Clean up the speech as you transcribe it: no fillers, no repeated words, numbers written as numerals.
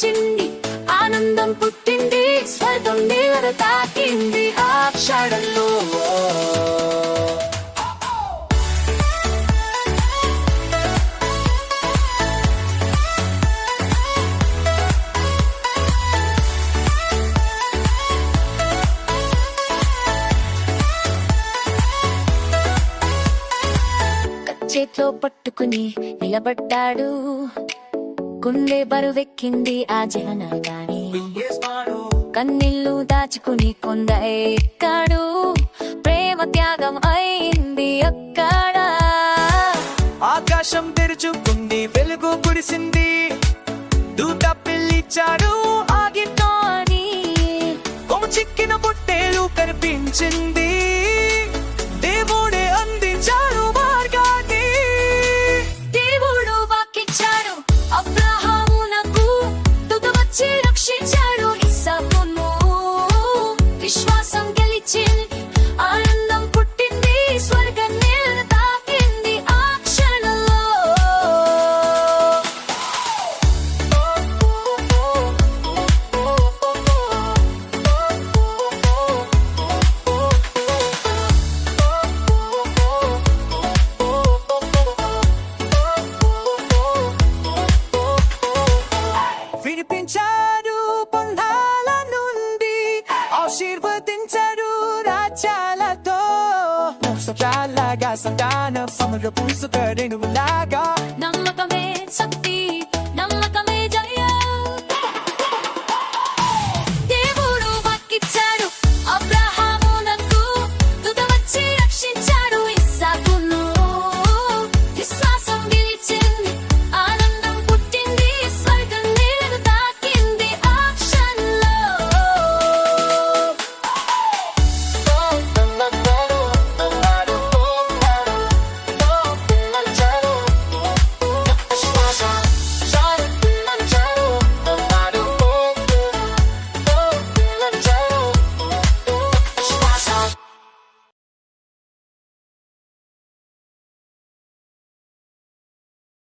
గెలిచింది, ఆనందం పుట్టింది, స్వర్గం నేల తాకింది ఆ క్షణంలో. చేతిలో పట్టుకుని నిలబడ్డాడు, గుండె బరువెక్కింది ఆ జనగాని, కన్నీళ్లు దాచుకుని కొండ ఎక్కాడు, ప్రేమ త్యాగం అయింది అక్కడ. ఆకాశం తెరుచుకుంది, వెలుగు కురిసింది, దూత పిలిచాడు ఆగితో అని, కొమ్ము చిక్కిన పొట్టేలు కనిపించింది, దేవుడే అందించాడు మార్గాన్ని. దేవుడు వాకిచ్చాడు అబ్రహామునకు, దూత వచ్చి రక్షించాడు ఇస్సాకును. విశ్వాసం గెలిచింది, ఆనందం పుట్టింది, స్వర్గం నేల తాకింది ఆ క్షణంలో. వినిపించాడు బంధాల నుండి, ఆశీర్వదించాడు రాజ్యాలతో. మోసగాళ్ళగా సంతానం సమర పూసుక రేణువులాగా, నమ్మకమే సత్యం.